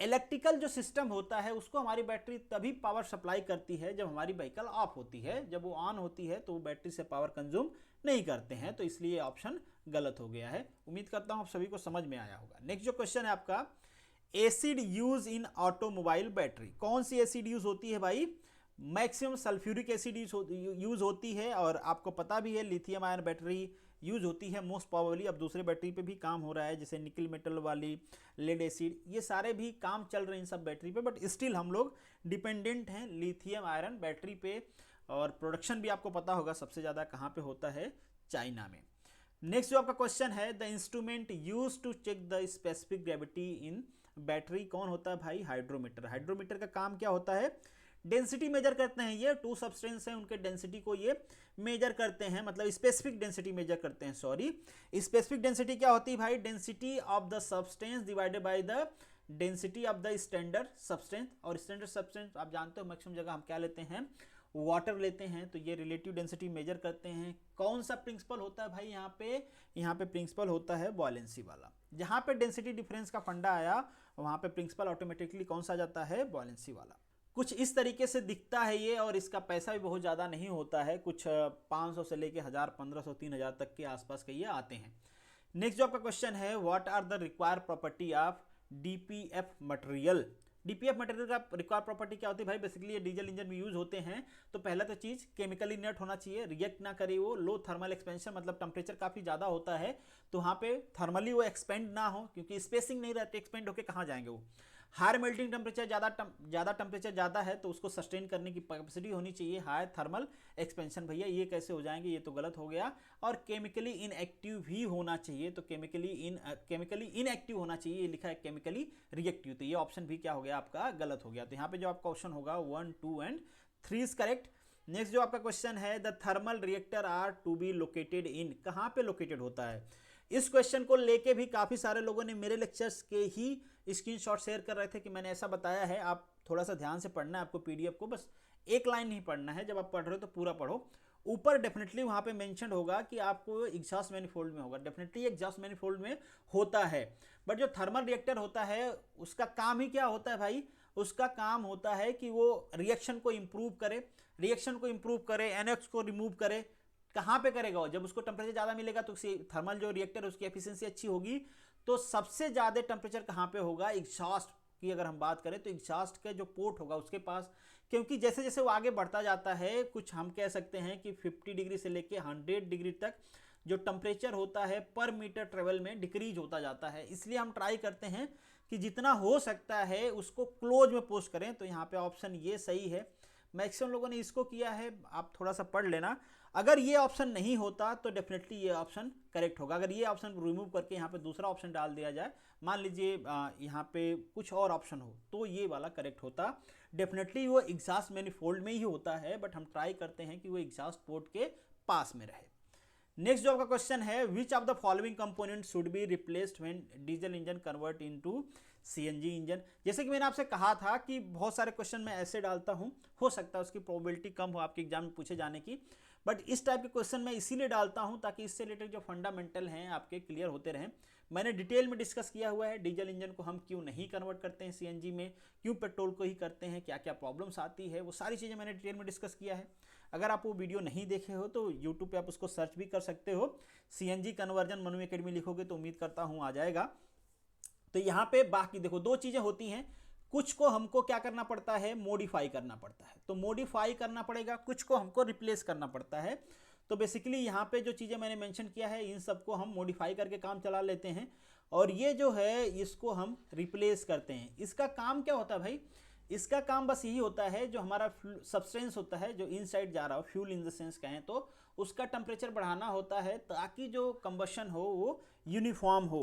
इलेक्ट्रिकल जो सिस्टम होता है उसको हमारी बैटरी तभी पावर सप्लाई करती है जब हमारी व्हीकल ऑफ होती है, जब वो ऑन होती है तो वो बैटरी से पावर कंज्यूम नहीं करते हैं, तो इसलिए ऑप्शन गलत हो गया है। उम्मीद करता हूँ आप सभी को समझ में आया होगा। नेक्स्ट जो क्वेश्चन है आपका, acid use in automobile battery. कौन सी एसिड यूज होती है भाई? मैक्सिमम सल्फ्यूरिक एसिड यूज होती है, और आपको पता भी है लिथियम आयन बैटरी यूज होती है मोस्ट प्रोबेबली। अब दूसरे बैटरी पे भी काम हो रहा है, जैसे निकल मेटल वाली, लेड एसिड, ये सारे भी काम चल रहे हैं इन सब बैटरी पे, बट स्टिल हम लोग डिपेंडेंट हैं लिथियम आयरन बैटरी पे। और प्रोडक्शन भी आपको पता होगा सबसे ज़्यादा कहाँ पे होता है? चाइना में। नेक्स्ट जो आपका क्वेश्चन है, the instrument use to check the specific gravity in battery, कौन होता है भाई? हाइड्रोमीटर। हाइड्रोमीटर का काम क्या होता है? डेंसिटी मेजर करते हैं। ये टू सब्सटेंस हैं, उनके डेंसिटी को ये मेजर करते हैं, मतलब स्पेसिफिक डेंसिटी मेजर करते हैं। सॉरी, स्पेसिफिक डेंसिटी क्या होती है भाई? Density of the substance divided by the density of the standard substance. और स्टैंडर्ड सब्सटेंस आप जानते हो मैक्सिमम जगह हम क्या लेते हैं? वाटर लेते हैं, तो ये रिलेटिव डेंसिटी मेजर करते हैं। कौन सा प्रिंसिपल होता है भाई यहाँ पे? यहाँ पे प्रिंसिपल होता है वॉलेंसी वाला। जहाँ पे डेंसिटी डिफरेंस का फंडा आया वहाँ पे प्रिंसिपल ऑटोमेटिकली कौन सा जाता है? वॉलेंसी वाला। कुछ इस तरीके से दिखता है ये, और इसका पैसा भी बहुत ज़्यादा नहीं होता है, कुछ 500 से लेके 1000, 1500, 3000 तक के आसपास के ये आते हैं। नेक्स्ट जो आपका क्वेश्चन है, what are the required property of DPF material. DPF material का रिक्वायर्ड प्रॉपर्टी क्या होती है भाई? बेसिकली ये डीजल इंजन में यूज होते हैं, तो पहला तो चीज़ केमिकली इनर्ट होना चाहिए, रिएक्ट ना करे वो, लो थर्मल एक्सपेंशन, मतलब टेम्परेचर काफ़ी ज़्यादा होता है तो वहाँ पे थर्मली वो एक्सपेंड ना हो, क्योंकि स्पेसिंग नहीं रहती, एक्सपेंड होकर कहाँ जाएंगे वो। हायर मेल्टिंग टेम्परेचर, ज़्यादा टेम्परेचर ज़्यादा है तो उसको सस्टेन करने की कैपेसिटी होनी चाहिए। हायर थर्मल एक्सपेंशन, भैया ये कैसे हो जाएंगे? ये तो गलत हो गया। और केमिकली इनएक्टिव भी होना चाहिए, तो केमिकली इनएक्टिव होना चाहिए, ये लिखा है केमिकली रिएक्टिव, तो ये ऑप्शन भी क्या हो गया आपका? गलत हो गया। तो यहाँ पे जो आपका ऑप्शन होगा 1, 2 एंड 3 इज करेक्ट। नेक्स्ट जो आपका क्वेश्चन है, the thermal reactor are to be located in, कहाँ पे लोकेटेड होता है? इस क्वेश्चन को लेके भी काफ़ी सारे लोगों ने मेरे लेक्चर्स के ही स्क्रीनशॉट शेयर कर रहे थे कि मैंने ऐसा बताया है। आप थोड़ा सा ध्यान से पढ़ना है, आपको पीडीएफ को बस एक लाइन नहीं पढ़ना है, जब आप पढ़ रहे हो तो पूरा पढ़ो। ऊपर डेफिनेटली वहाँ पे मेंशन होगा कि आपको एग्जॉस्ट मैनिफोल्ड में होगा, डेफिनेटली एग्जॉस्ट मैनिफोल्ड में होता है। बट जो थर्मल रिएक्टर होता है उसका काम ही क्या होता है भाई? उसका काम होता है कि वो रिएक्शन को इम्प्रूव करे, एनएक्स को रिमूव करे। कहाँ पे करेगा वो? जब उसको टेम्परेचर ज़्यादा मिलेगा तो थर्मल जो रिएक्टर है उसकी एफिशिएंसी अच्छी होगी। तो सबसे ज़्यादा टेम्परेचर कहाँ पे होगा? एग्जॉस्ट की अगर हम बात करें तो एग्जॉस्ट का जो पोर्ट होगा उसके पास, क्योंकि जैसे जैसे वो आगे बढ़ता जाता है, कुछ हम कह सकते हैं कि 50 डिग्री से लेके 100 डिग्री तक जो टेम्परेचर होता है पर मीटर ट्रेवल में डिक्रीज होता जाता है। इसलिए हम ट्राई करते हैं कि जितना हो सकता है उसको क्लोज में पोस्ट करें। तो यहाँ पे ऑप्शन ये सही है, मैक्सिमम लोगों ने इसको किया है, आप थोड़ा सा पढ़ लेना। अगर ये ऑप्शन नहीं होता तो डेफिनेटली ये ऑप्शन करेक्ट होगा। अगर ये ऑप्शन रिमूव करके यहाँ पे दूसरा ऑप्शन डाल दिया जाए, मान लीजिए यहाँ पे कुछ और ऑप्शन हो, तो ये वाला करेक्ट होता। डेफिनेटली वो एग्जॉस्ट मैनिफोल्ड में ही होता है, बट हम ट्राई करते हैं कि वो एग्जॉस्ट पोर्ट के पास में रहे। नेक्स्ट जो आपका क्वेश्चन है, which of the following component should be replaced when diesel engine convert into CNG engine. जैसे कि मैंने आपसे कहा था कि बहुत सारे क्वेश्चन मैं ऐसे डालता हूं, हो सकता है उसकी प्रोबेबिलिटी कम हो आपके एग्जाम में पूछे जाने की, बट इस टाइप के क्वेश्चन मैं इसीलिए डालता हूं ताकि इससे रिलेटेड जो फंडामेंटल हैं आपके क्लियर होते रहें। मैंने डिटेल में डिस्कस किया हुआ है डीजल इंजन को हम क्यों नहीं कन्वर्ट करते हैं सीएनजी में, क्यों पेट्रोल को ही करते हैं, क्या क्या प्रॉब्लम्स आती है, वो सारी चीज़ें मैंने डिटेल में डिस्कस किया है। अगर आप वो वीडियो नहीं देखे हो तो यूट्यूब पे आप उसको सर्च भी कर सकते हो, सीएनजी कन्वर्जन मनु एकेडमी लिखोगे तो उम्मीद करता हूँ आ जाएगा। तो यहाँ पे बाकी देखो दो चीज़ें होती हैं, कुछ को हमको क्या करना पड़ता है? मॉडिफाई करना पड़ता है, तो मॉडिफाई करना पड़ेगा, कुछ को हमको रिप्लेस करना पड़ता है। तो बेसिकली यहाँ पे जो चीज़ें मैंने मेंशन किया है इन सबको हम मॉडिफाई करके काम चला लेते हैं, और ये जो है इसको हम रिप्लेस करते हैं। इसका काम क्या होता है भाई? इसका काम बस यही होता है, जो हमारा सब्सटेंस होता है जो इनसाइड जा रहा हो, फ्यूल इन द सेंस कहें तो उसका टेम्परेचर बढ़ाना होता है ताकि जो कंबशन हो वो यूनिफॉर्म हो।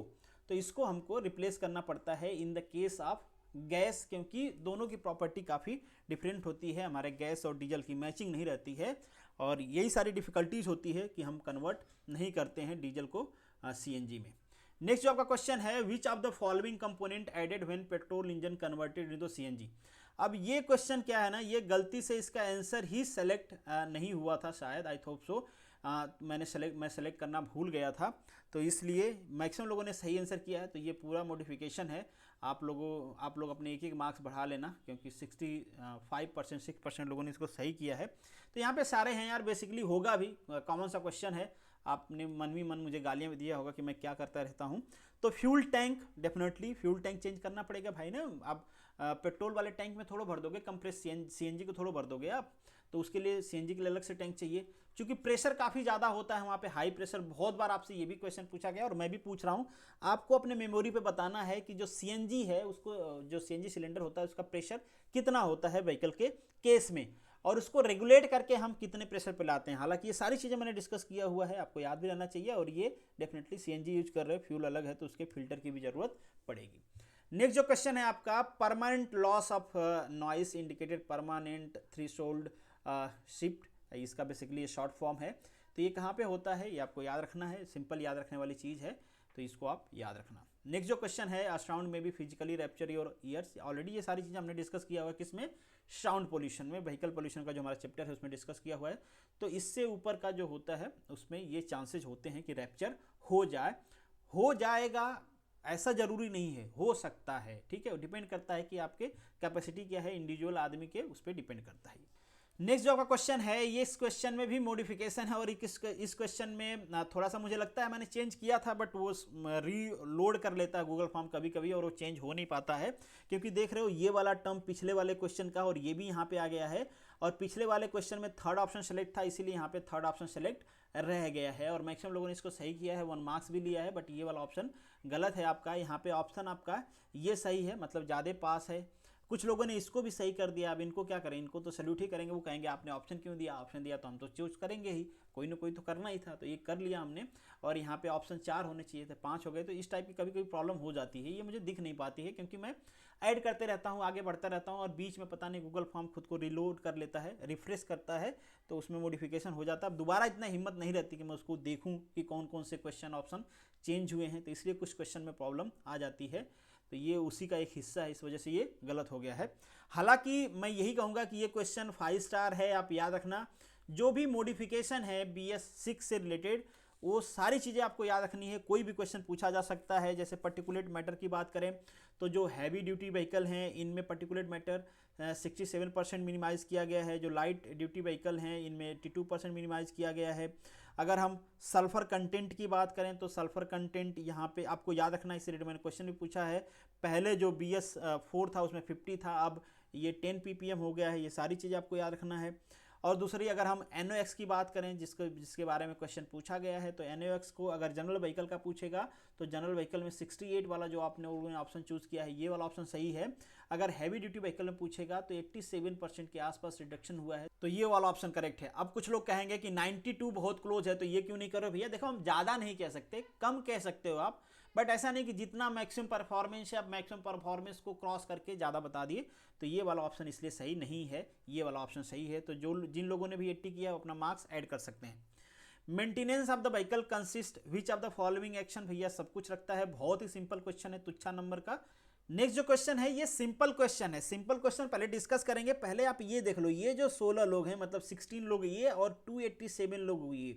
तो इसको हमको रिप्लेस करना पड़ता है in the case of gas, क्योंकि दोनों की प्रॉपर्टी काफ़ी डिफरेंट होती है, हमारे गैस और डीजल की मैचिंग नहीं रहती है, और यही सारी डिफ़िकल्टीज होती है कि हम कन्वर्ट नहीं करते हैं डीजल को सीएनजी में। नेक्स्ट जो आपका क्वेश्चन है, which of the following component added when petrol engine converted into CNG. अब ये क्वेश्चन क्या है ना, ये गलती से इसका आंसर ही सेलेक्ट नहीं हुआ था शायद, आई होप सो। मैं सेलेक्ट करना भूल गया था, तो इसलिए मैक्सिमम लोगों ने सही आंसर किया है। तो ये पूरा मॉडिफिकेशन है। आप लोग अपने एक मार्क्स बढ़ा लेना, क्योंकि 6% लोगों ने इसको सही किया है। तो यहाँ पे सारे हैं यार, बेसिकली होगा भी, कॉमन सा क्वेश्चन है। आपने मन ही मन मुझे गालियाँ भी दिया होगा कि मैं क्या करता रहता हूँ। तो fuel tank, definitely fuel tank change करना पड़ेगा भाई ना। आप पेट्रोल वाले टैंक में थोड़ा भर दोगे, कंप्रेस सीएनजी को थोड़ा भर दोगे आप, तो उसके लिए सीएनजी के लिए अलग से टैंक चाहिए, क्योंकि प्रेशर काफ़ी ज़्यादा होता है वहाँ पे, हाई प्रेशर। बहुत बार आपसे ये भी क्वेश्चन पूछा गया और मैं भी पूछ रहा हूँ। आपको अपने मेमोरी पे बताना है कि जो सीएनजी है उसको, जो सीएनजी सिलेंडर होता है उसका प्रेशर कितना होता है व्हीकल के केस में, और उसको रेगुलेट करके हम कितने प्रेशर पे लाते हैं। हालांकि ये सारी चीज़ें मैंने डिस्कस किया हुआ है, आपको याद भी रहना चाहिए। और ये डेफिनेटली सीएनजी यूज कर रहे हैं, फ्यूल अलग है तो उसके फिल्टर की भी ज़रूरत पड़ेगी। नेक्स्ट जो क्वेश्चन है आपका, permanent loss of noise indicated permanent threshold shift, इसका बेसिकली ये शॉर्ट फॉर्म है। तो ये कहाँ पे होता है, ये आपको याद रखना है, सिंपल याद रखने वाली चीज़ है, तो इसको आप याद रखना। नेक्स्ट जो क्वेश्चन है, अ साउंड में भी physically rapture your ears. Already ये सारी चीज़ें हमने डिस्कस किया हुआ है, किसमें, साउंड पोल्यूशन में, व्हीकल पोल्यूशन का जो हमारा चैप्टर है उसमें डिस्कस किया हुआ है। तो इससे ऊपर का जो होता है उसमें ये चांसेस होते हैं कि रैप्चर हो जाएगा, ऐसा जरूरी नहीं है, हो सकता है, ठीक है। डिपेंड करता है कि आपके कैपेसिटी क्या है, इंडिविजुअल आदमी के, उस पर डिपेंड करता है। नेक्स्ट जो आपका क्वेश्चन है, ये इस क्वेश्चन में भी मॉडिफिकेशन है, और इस क्वेश्चन में थोड़ा सा मुझे लगता है मैंने चेंज किया था, बट वो रीलोड कर लेता है गूगल फॉर्म कभी कभी, और वो चेंज हो नहीं पाता है, क्योंकि देख रहे हो ये वाला टर्म पिछले वाले क्वेश्चन का, और ये भी यहाँ पे आ गया है, और पिछले वाले क्वेश्चन में थर्ड ऑप्शन सेलेक्ट था, इसीलिए यहाँ पे थर्ड ऑप्शन सेलेक्ट रह गया है, और मैक्सिमम लोगों ने इसको सही किया है, 1 मार्क्स भी लिया है। बट ये वाला ऑप्शन गलत है आपका, यहाँ पे ऑप्शन आपका ये सही है, मतलब ज़्यादा पास है। कुछ लोगों ने इसको भी सही कर दिया, अब इनको क्या करें, इनको तो सल्यूट ही करेंगे, वो कहेंगे आपने ऑप्शन क्यों दिया, ऑप्शन दिया तो हम तो चूज करेंगे ही, कोई ना कोई तो करना ही था, तो ये कर लिया हमने। और यहाँ पे ऑप्शन 4 होने चाहिए थे, 5 हो गए। तो इस टाइप की कभी कभी प्रॉब्लम हो जाती है, ये मुझे दिख नहीं पाती है, क्योंकि मैं ऐड करते रहता हूँ, आगे बढ़ता रहता हूँ, और बीच में पता नहीं गूगल फॉर्म खुद को रिलोड कर लेता है, रिफ्रेश करता है, तो उसमें मॉडिफिकेशन हो जाता है। अब दोबारा इतना हिम्मत नहीं रहती कि मैं उसको देखूँ कि कौन कौन से क्वेश्चन ऑप्शन चेंज हुए हैं, तो इसलिए कुछ क्वेश्चन में प्रॉब्लम आ जाती है। तो ये उसी का एक हिस्सा है, इस वजह से ये गलत हो गया है। हालांकि मैं यही कहूँगा कि ये क्वेश्चन 5 स्टार है, आप याद रखना। जो भी मॉडिफिकेशन है BS6 से रिलेटेड, वो सारी चीज़ें आपको याद रखनी है। कोई भी क्वेश्चन पूछा जा सकता है। जैसे पर्टिकुलेट मैटर की बात करें तो जो हैवी ड्यूटी व्हीकल हैं इनमें पर्टिकुलेट मैटर 67% मिनिमाइज़ किया गया है। जो लाइट ड्यूटी व्हीकल हैं इनमें 82% मिनिमाइज़ किया गया है। अगर हम सल्फ़र कंटेंट की बात करें तो सल्फ़र कंटेंट यहाँ पे आपको याद रखना, इस रिलेटेड मैंने क्वेश्चन भी पूछा है। पहले जो BS4 था उसमें 50 था, अब ये 10 ppm हो गया है। ये सारी चीज़ें आपको याद रखना है। और दूसरी अगर हम NOx की बात करें जिसके बारे में क्वेश्चन पूछा गया है, तो NOx को अगर जनरल व्हीकल का पूछेगा तो जनरल व्हीकल में 68 वाला जो आपने ऑप्शन चूज़ किया है ये वाला ऑप्शन सही है। अगर हैवी ड्यूटी व्हीकल में पूछेगा तो 87% के आसपास रिडक्शन हुआ है, तो ये वाला ऑप्शन करेक्ट है। अब कुछ लोग कहेंगे कि 92 बहुत क्लोज है तो ये क्यों नहीं करो भैया। देखो, हम ज़्यादा नहीं कह सकते, कम कह सकते हो आप, बट ऐसा नहीं कि जितना मैक्सिमम परफॉर्मेंस है आप मैक्सिमम परफॉर्मेंस को क्रॉस करके ज़्यादा बता दिए, तो ये वाला ऑप्शन इसलिए सही नहीं है, ये वाला ऑप्शन सही है। तो जिन लोगों ने भी 80 किया अपना मार्क्स ऐड कर सकते हैं। Maintenance of the vehicle consist which of the following action, भैया सब कुछ रखता है। बहुत ही सिंपल क्वेश्चन है, तुच्छा नंबर का। नेक्स्ट जो क्वेश्चन है ये सिंपल क्वेश्चन है। सिंपल क्वेश्चन पहले डिस्कस करेंगे। पहले आप ये देख लो, ये जो 16 लोग हैं मतलब 16 लोग ये और 287 लोग हुए,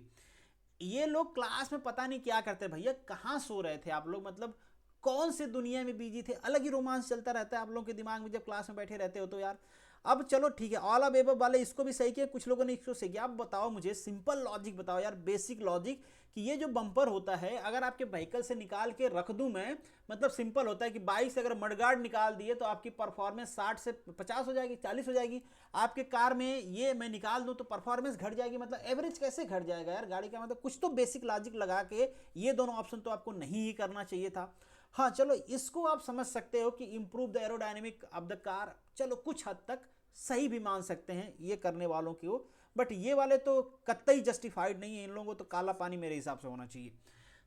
ये लोग क्लास में पता नहीं क्या करते भैया, कहाँ सो रहे थे आप लोग, मतलब कौन से दुनिया में बिजी थे। अलग ही रोमांस चलता रहता है आप लोगों के दिमाग में जब क्लास में बैठे रहते हो तो यार। अब चलो ठीक है, ऑल ऑफ एबव वाले इसको भी सही किया, कुछ लोगों ने इसको सही किया। आप बताओ मुझे सिंपल लॉजिक बताओ यार, बेसिक लॉजिक, कि ये जो बम्पर होता है अगर आपके व्हीकल से निकाल के रख दूं मैं, मतलब सिंपल होता है कि बाइक से अगर मडगार्ड निकाल दिए तो आपकी परफॉर्मेंस 60 से 50 हो जाएगी, 40 हो जाएगी। आपके कार में ये मैं निकाल दूं तो परफॉर्मेंस घट जाएगी, मतलब एवरेज कैसे घट जाएगा यार गाड़ी का। मतलब कुछ तो बेसिक लॉजिक लगा के ये दोनों ऑप्शन तो आपको नहीं ही करना चाहिए था। हाँ चलो, इसको आप समझ सकते हो कि improve the aerodynamic of the car, चलो कुछ हद तक सही भी मान सकते हैं ये करने वालों की वो, बट ये वाले तो कतई जस्टिफाइड नहीं है। इन लोगों को तो काला पानी मेरे हिसाब से होना चाहिए।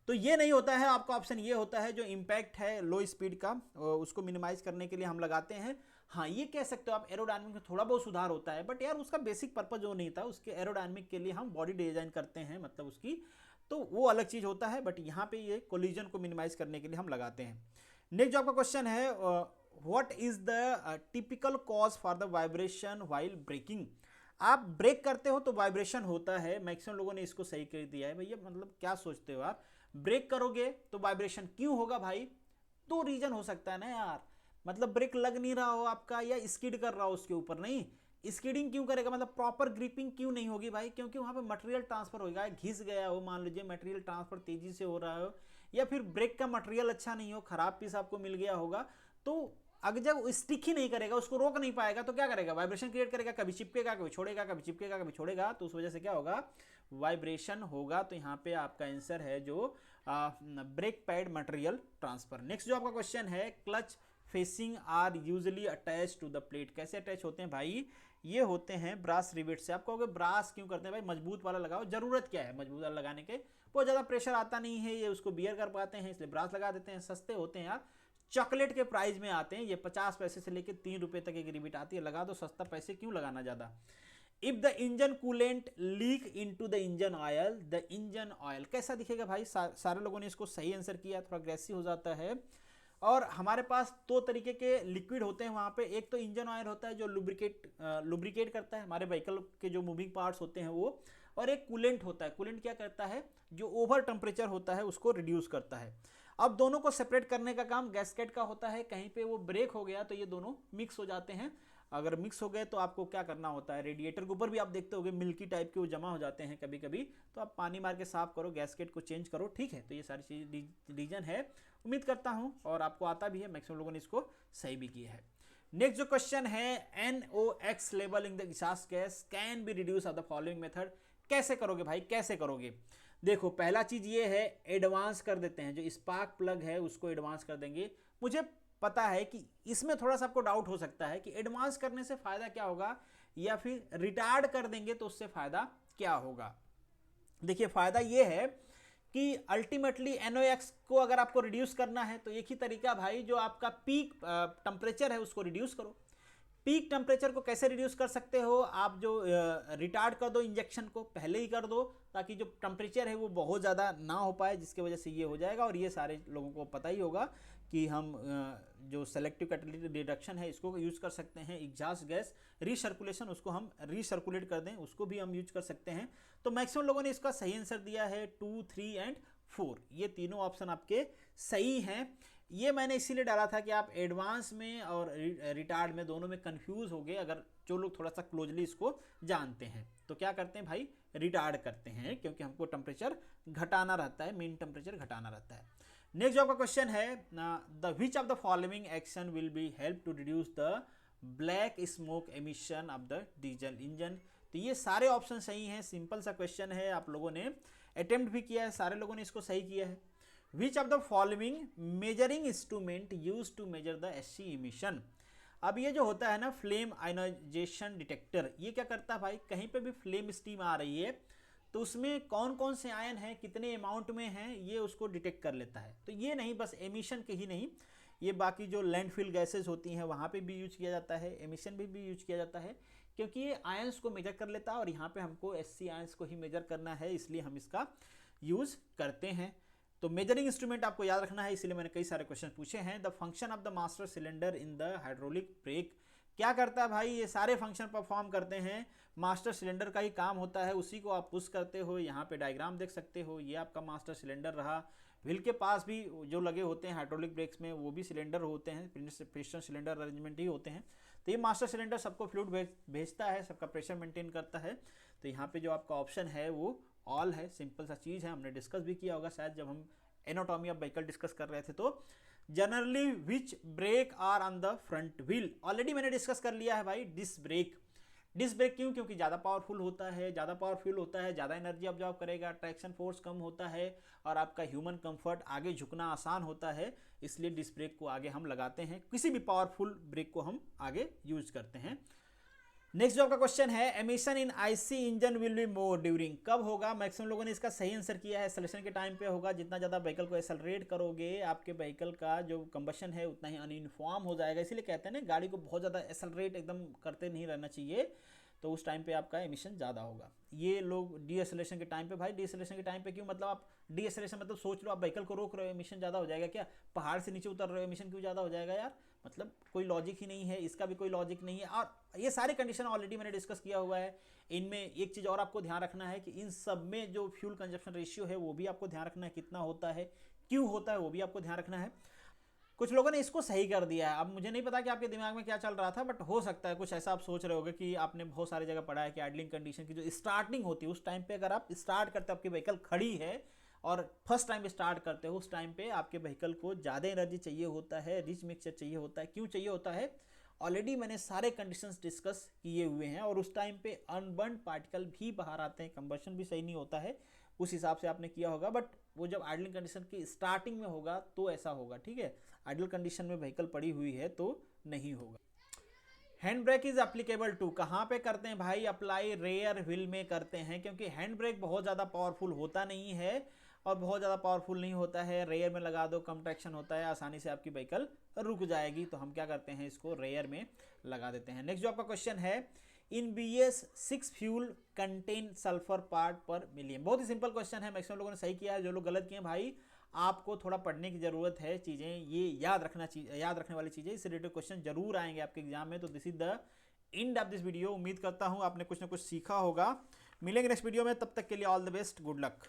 तो ये नहीं होता है आपका ऑप्शन, ये होता है जो इम्पैक्ट है लो स्पीड का उसको मिनिमाइज करने के लिए हम लगाते हैं। हाँ ये कह सकते हो आप एरोडायनेमिक में थोड़ा बहुत सुधार होता है, बट यार उसका बेसिक पर्पज जो नहीं था, उसके एरोडायनेमिक के लिए हम बॉडी डिजाइन करते हैं, मतलब उसकी तो वो अलग चीज़ होता है। बट यहाँ पे ये कोलिजन को मिनिमाइज करने के लिए हम लगाते हैं। नेक्स्ट जो आपका क्वेश्चन है, what is the typical cause for the vibration while braking. आप ब्रेक करते हो तो वाइब्रेशन होता है। मैक्सिमम लोगों ने इसको सही कर दिया है भैया, मतलब क्या सोचते हो आप, ब्रेक करोगे तो वाइब्रेशन क्यों होगा भाई? दो रीजन हो सकता है ना यार, मतलब ब्रेक लग नहीं रहा हो आपका या स्किड कर रहा हो उसके ऊपर। नहीं, स्किडिंग क्यों करेगा, मतलब प्रॉपर ग्रिपिंग क्यों नहीं होगी भाई? क्योंकि वहां पे मटेरियल ट्रांसफर होगा, घिस गया हो, मान लीजिए मटेरियल ट्रांसफर तेजी से हो रहा हो, या फिर ब्रेक का मटेरियल अच्छा नहीं हो, खराब पीस आपको मिल गया होगा, तो अगर जब स्टिक ही नहीं करेगा, उसको रोक नहीं पाएगा, तो क्या करेगा? वाइब्रेशन क्रिएट करेगा, कभी चिपकेगा कभी छोड़ेगा, कभी चिपकेगा कभी छोड़ेगा, तो उस वजह से क्या होगा? वाइब्रेशन होगा। तो यहाँ पे आपका आंसर है जो brake pad material transfer. Next जो आपका क्वेश्चन है, clutch facing are usually attach to the plate. कैसे अटैच होते हैं भाई? ये होते हैं ब्रास रिवेट से। आप कहोगे ब्रास क्यों करते हैं भाई, मजबूत वाला लगाओ। जरूरत क्या है मजबूत वाला लगाने के? बहुत ज़्यादा प्रेशर आता नहीं है, ये उसको बियर कर पाते हैं, इसलिए ब्रास लगा देते हैं। सस्ते होते हैं यार, चॉकलेट के प्राइस में आते हैं ये, 50 पैसे से लेकर 3 रुपये तक एक रिबीट आती है। लगा दो, सस्ता, पैसे क्यों लगाना ज़्यादा। If the engine coolant leak into the engine oil, the engine oil कैसा दिखेगा भाई? सारे लोगों ने इसको सही आंसर किया, थोड़ा अग्रेसिव हो जाता है। और हमारे पास दो तरीके के लिक्विड होते हैं वहाँ पे, एक तो इंजन ऑयल होता है जो लुब्रिकेट करता है हमारे व्हीकल के जो मूविंग पार्ट्स होते हैं वो, और एक कूलेंट होता है। कूलेंट क्या करता है? जो ओवर टेम्परेचर होता है उसको रिड्यूस करता है। अब दोनों को सेपरेट करने का काम गैस्केट का होता है। कहीं पे वो ब्रेक हो गया तो ये दोनों मिक्स हो जाते हैं। अगर मिक्स हो गए तो आपको क्या करना होता है, रेडिएटर के ऊपर भी आप देखते होंगे मिल्की टाइप के वो जमा हो जाते हैं कभी कभी, तो आप पानी मार के साफ करो, गैस्केट को चेंज करो, ठीक है। तो ये सारी चीज रीजन है, उम्मीद करता हूँ और आपको आता भी है, मैक्सिमम लोगों ने इसको सही भी किया है। नेक्स्ट जो क्वेश्चन है, NOx level in the exhaust gas can be reduce of the following method. कैसे करोगे भाई, कैसे करोगे? देखो पहला चीज ये है, एडवांस कर देते हैं, जो स्पार्क प्लग है उसको एडवांस कर देंगे। मुझे पता है कि इसमें थोड़ा सा आपको डाउट हो सकता है कि एडवांस करने से फायदा क्या होगा, या फिर रिटार्ड कर देंगे तो उससे फायदा क्या होगा। देखिए फायदा ये है कि अल्टीमेटली NOx को अगर आपको रिड्यूस करना है तो एक ही तरीका भाई, जो आपका पीक टेम्परेचर है उसको रिड्यूस करो। पीक टेम्परेचर को कैसे रिड्यूस कर सकते हो आप? जो रिटार्ड कर दो, इंजेक्शन को पहले ही कर दो, ताकि जो टेम्परेचर है वो बहुत ज़्यादा ना हो पाए, जिसकी वजह से ये हो जाएगा। और ये सारे लोगों को पता ही होगा कि हम जो सेलेक्टिव कैटालिटिक रिडक्शन है इसको यूज़ कर सकते हैं। एग्जॉस्ट गैस रीसर्कुलेशन, उसको हम रीसर्कुलेट कर दें, उसको भी हम यूज कर सकते हैं। तो मैक्सिमम लोगों ने इसका सही आंसर दिया है 2, 3 एंड 4। ये तीनों ऑप्शन आपके सही हैं। ये मैंने इसीलिए डाला था कि आप एडवांस में और रिटार्ड में दोनों में कंफ्यूज हो गए। अगर जो लोग थोड़ा सा क्लोजली इसको जानते हैं तो क्या करते हैं भाई, रिटार्ड करते हैं, क्योंकि हमको टेम्परेचर घटाना रहता है, मीन टेम्परेचर घटाना रहता है। नेक्स्ट जो आपका क्वेश्चन है, the which of the following action will be help to reduce the black smoke emission of the diesel engine. तो ये सारे ऑप्शन सही हैं, सिंपल सा क्वेश्चन है, आप लोगों ने अटेम्प्ट भी किया है, सारे लोगों ने इसको सही किया है। Which of the following measuring instrument use to measure the SC emission. अब ये जो होता है ना फ्लेम आयोनाइजेशन डिटेक्टर, ये क्या करता है भाई, कहीं पे भी फ्लेम स्टीम आ रही है तो उसमें कौन कौन से आयन हैं, कितने अमाउंट में हैं, ये उसको डिटेक्ट कर लेता है। तो ये नहीं बस एमिशन के ही नहीं, ये बाकी जो लैंडफिल गैसेज होती हैं वहाँ पे भी यूज किया जाता है, एमिशन भी यूज किया जाता है, क्योंकि ये आयंस को मेजर कर लेता है और यहाँ पे हमको SC आयंस को ही मेजर करना है, इसलिए हम इसका यूज करते हैं। तो मेजरिंग इंस्ट्रूमेंट आपको याद रखना है, इसलिए मैंने कई सारे क्वेश्चन पूछे हैं। The function of the master cylinder in the hydraulic brake क्या करता है भाई, ये सारे फंक्शन परफॉर्म करते हैं, मास्टर सिलेंडर का ही काम होता है, उसी को आप पुश करते हो। यहाँ पे डायग्राम देख सकते हो, ये आपका मास्टर सिलेंडर रहा। व्हील के पास भी जो लगे होते हैं हाइड्रोलिक ब्रेक्स में वो भी सिलेंडर होते हैं, पिस्टन सिलेंडर अरेंजमेंट ही होते हैं। तो ये मास्टर सिलेंडर सबको फ्लूइड भेजता है, सबका प्रेशर मेंटेन करता है। तो यहाँ पे जो आपका ऑप्शन है वो ऑल है, सिंपल सा चीज़ है, हमने डिस्कस भी किया होगा शायद जब हम एनाटॉमी ऑफ व्हीकल डिस्कस कर रहे थे। तो generally which brake are on the front wheel, already मैंने डिस्कस कर लिया है भाई, डिस्क ब्रेक। डिस्क ब्रेक क्यों? क्योंकि ज़्यादा पावरफुल होता है, ज़्यादा एनर्जी ऑब्जॉर्व करेगा, ट्रैक्शन फोर्स कम होता है और आपका ह्यूमन कंफर्ट, आगे झुकना आसान होता है, इसलिए डिस्क ब्रेक को आगे हम लगाते हैं, किसी भी पावरफुल ब्रेक को हम आगे यूज करते हैं। नेक्स्ट जो आपका क्वेश्चन है, emission in IC engine will be more during, कब होगा? मैक्सिमम लोगों ने इसका सही आंसर किया है, एक्सेलरेशन के टाइम पे होगा। जितना ज़्यादा व्हीकल को एक्सेलरेट करोगे आपके व्हीकल का जो कंबशन है उतना ही अनयूनिफॉर्म हो जाएगा, इसीलिए कहते हैं ना गाड़ी को बहुत ज़्यादा एक्सेलरेट एकदम करते नहीं रहना चाहिए, तो उस टाइम पे आपका एमिशन ज़्यादा होगा। ये लोग डीएसएलेशन के टाइम पे, भाई डीएसएलेशन के टाइम पे क्यों, मतलब आप डीएसएलेशन मतलब सोच लो आप व्हीकल को रोक रहे हो एमिशन ज़्यादा हो जाएगा क्या, पहाड़ से नीचे उतर रहे हो एमिशन क्यों ज़्यादा हो जाएगा यार, मतलब कोई लॉजिक ही नहीं है, इसका भी कोई लॉजिक नहीं है। और ये सारे कंडीशन ऑलरेडी मैंने डिस्कस किया हुआ है। इनमें एक चीज़ और आपको ध्यान रखना है कि इन सब में जो फ्यूल कंजप्शन रेशियो है वो भी आपको ध्यान रखना है, कितना होता है, क्यों होता है, वो भी आपको ध्यान रखना है। कुछ लोगों ने इसको सही कर दिया है। अब मुझे नहीं पता कि आपके दिमाग में क्या चल रहा था, बट हो सकता है कुछ ऐसा आप सोच रहे होगे कि आपने बहुत सारी जगह पढ़ा है कि आइडलिंग कंडीशन की जो स्टार्टिंग होती है उस टाइम पे अगर आप स्टार्ट करते हो, आपकी व्हीकल खड़ी है और फर्स्ट टाइम स्टार्ट करते हो, उस टाइम पे आपके व्हीकल को ज़्यादा एनर्जी चाहिए होता है, रिच मिक्सचर चाहिए होता है। क्यों चाहिए होता है, ऑलरेडी मैंने सारे कंडीशंस डिस्कस किए हुए हैं। और उस टाइम पे अनबर्न पार्टिकल भी बाहर आते हैं, कंबशन भी सही नहीं होता है, उस हिसाब से आपने किया होगा। बट वो जब आइडलिंग कंडीशन की स्टार्टिंग में होगा तो ऐसा होगा, ठीक है। आइडल कंडीशन में व्हीकल पड़ी हुई है तो नहीं होगा। Hand brake is applicable to, कहाँ पे करते हैं भाई, अप्लाई रेयर व्हील में करते हैं, क्योंकि हैंड ब्रेक बहुत ज़्यादा पावरफुल होता नहीं है और बहुत ज़्यादा पावरफुल नहीं होता है। रेयर में लगा दो, कम ट्रैक्शन होता है, आसानी से आपकी व्हीकल रुक जाएगी, तो हम क्या करते हैं, इसको रेयर में लगा देते हैं। नेक्स्ट जो आपका क्वेश्चन है, इन BS6 fuel contain sulphur part पर मिलियन, बहुत ही सिंपल क्वेश्चन है, मैक्सिमम लोगों ने सही किया है, जो लोग गलत किए हैं भाई आपको थोड़ा पढ़ने की ज़रूरत है, चीज़ें ये याद रखने वाली चीज़ें, इस रिलेटेड क्वेश्चन जरूर आएंगे आपके एग्जाम में। तो this is the end of this video. उम्मीद करता हूँ आपने कुछ ना कुछ सीखा होगा। मिलेंगे नेक्स्ट वीडियो में, तब तक के लिए all the best, good luck.